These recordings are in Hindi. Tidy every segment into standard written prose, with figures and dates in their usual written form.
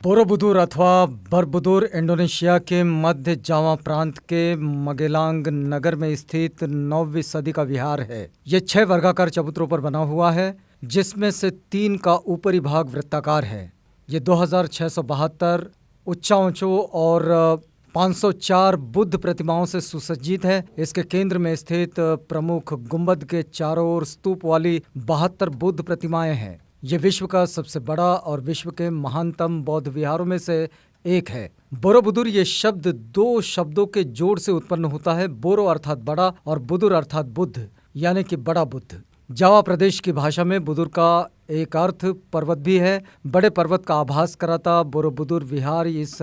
बोरोबुदुर अथवा बरबुदुर इंडोनेशिया के मध्य जावा प्रांत के मगेलांग नगर में स्थित 9वीं सदी का विहार है। ये 6 वर्गाकार चबूतरों पर बना हुआ है, जिसमें से 3 का ऊपरी भाग वृत्ताकार है। ये 2672 ऊंचाई और 504 बुद्ध प्रतिमाओं से सुसज्जित है। इसके केंद्र में स्थित प्रमुख गुंबद के चारों ओर स्तूप वाली 72 बुद्ध प्रतिमाएं हैं। ये विश्व का सबसे बड़ा और विश्व के महानतम बौद्ध विहारों में से एक है। बोरोबुदुर ये शब्द 2 शब्दों के जोड़ से उत्पन्न होता है। बोरो अर्थात बड़ा और बुदुर अर्थात बुद्ध, यानी कि बड़ा बुद्ध। जावा प्रदेश की भाषा में बुदुर का एक अर्थ पर्वत भी है। बड़े पर्वत का आभास कराता बोरोबुदुर विहार इस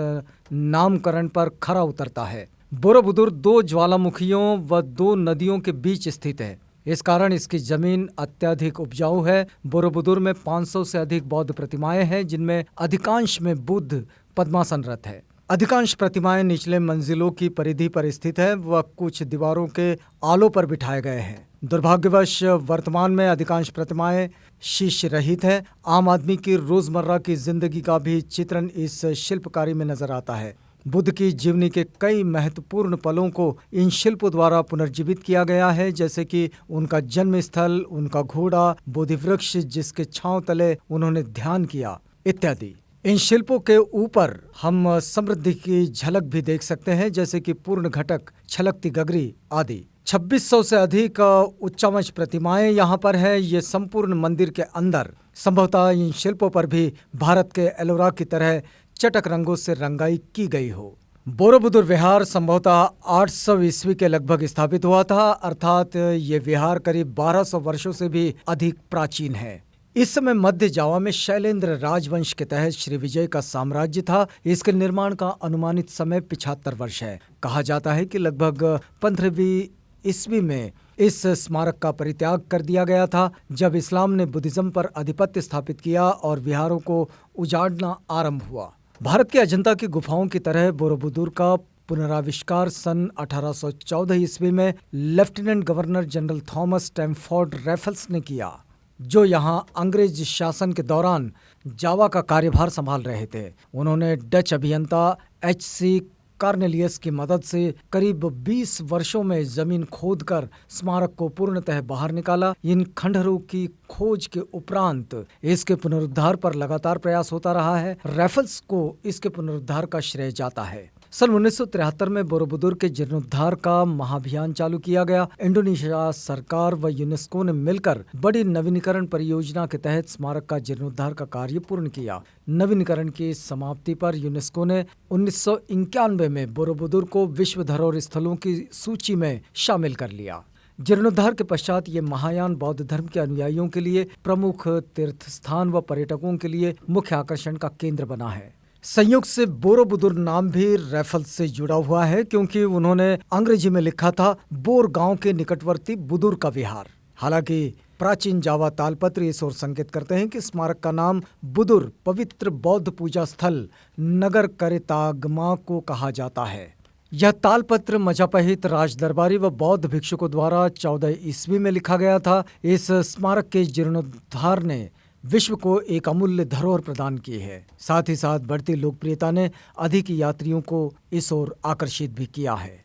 नामकरण पर खरा उतरता है। बोरोबुदुर 2 ज्वालामुखियों व 2 नदियों के बीच स्थित है। इस कारण इसकी जमीन अत्यधिक उपजाऊ है। बोरोबुदुर में 500 से अधिक बौद्ध प्रतिमाएं हैं, जिनमें अधिकांश में बुद्ध पद्मासनरत है। अधिकांश प्रतिमाएं निचले मंजिलों की परिधि पर स्थित है व कुछ दीवारों के आलों पर बिठाए गए हैं। दुर्भाग्यवश वर्तमान में अधिकांश प्रतिमाएं शीश रहित है। आम आदमी की रोजमर्रा की जिंदगी का भी चित्रण इस शिल्पकारी में नजर आता है। बुद्ध की जीवनी के कई महत्वपूर्ण पलों को इन शिल्पों द्वारा पुनर्जीवित किया गया है, जैसे कि उनका जन्म स्थल, उनका घोड़ा, बोधि वृक्ष जिसके छांव तले उन्होंने ध्यान किया, इत्यादि। इन शिल्पों के ऊपर हम समृद्धि की झलक भी देख सकते हैं, जैसे कि पूर्ण घटक, छलकती गगरी आदि। 2600 से अधिक उच्चावच प्रतिमाएं यहाँ पर है। ये संपूर्ण मंदिर के अंदर। संभवतः इन शिल्पों पर भी भारत के एलोरा की तरह चटक रंगों से रंगाई की गई हो। बोरोबुदुर विहार संभवतः 800 ईस्वी के लगभग स्थापित हुआ था, अर्थात ये विहार करीब 1200 वर्षों से भी अधिक प्राचीन है। इस समय मध्य जावा में शैलेंद्र राजवंश के तहत श्री विजय का साम्राज्य था। इसके निर्माण का अनुमानित समय 75 वर्ष है। कहा जाता है कि लगभग 15वीं ईस्वी में इस स्मारक का परित्याग कर दिया गया था, जब इस्लाम ने बुद्धिज्म पर आधिपत्य स्थापित किया और विहारों को उजाड़ना आरंभ हुआ। भारत के अजंता की गुफाओं की तरह बोरोबुदुर का पुनराविष्कार सन 1814 ईस्वी में lieutenant governor general Thomas Stamford Raffles ने किया, जो यहाँ अंग्रेज शासन के दौरान जावा का कार्यभार संभाल रहे थे। उन्होंने डच अभियंता H.C. कार्नेलियस की मदद से करीब 20 वर्षों में जमीन खोदकर स्मारक को पूर्णतः बाहर निकाला। इन खंडहरों की खोज के उपरांत इसके पुनरुद्धार पर लगातार प्रयास होता रहा है। रैफल्स को इसके पुनरुद्धार का श्रेय जाता है। सन 1973 में बोरोबुदुर के जीर्णोद्धार का महाअभियान चालू किया गया। इंडोनेशिया सरकार व यूनेस्को ने मिलकर बड़ी नवीनीकरण परियोजना के तहत स्मारक का जीर्णोद्धार का कार्य पूर्ण किया। नवीनीकरण की समाप्ति पर यूनेस्को ने 1991 में बोरोबुदुर को विश्व धरोहर स्थलों की सूची में शामिल कर लिया। जीर्णोद्धार के पश्चात ये महायान बौद्ध धर्म के अनुयायियों के लिए प्रमुख तीर्थ स्थान व पर्यटकों के लिए मुख्य आकर्षण का केंद्र बना है। संयोग से बोरोबुदुर नाम भी रैफल्स से जुड़ा हुआ है, क्योंकि उन्होंने अंग्रेजी में लिखा था बोर गांव के निकटवर्ती बुदुर का विहार। हालांकि प्राचीन जावा तालपत्र इस ओर संकेत करते हैं कि स्मारक का नाम बुदुर पवित्र बौद्ध पूजा स्थल नगर करेतागमा को कहा जाता है। यह तालपत्र मजापहित राजदरबारी व बौद्ध भिक्षुकों द्वारा 14 ईस्वी में लिखा गया था। इस स्मारक के जीर्णोद्धार ने विश्व को एक अमूल्य धरोहर प्रदान की है। साथ ही साथ बढ़ती लोकप्रियता ने अधिक यात्रियों को इस ओर आकर्षित भी किया है।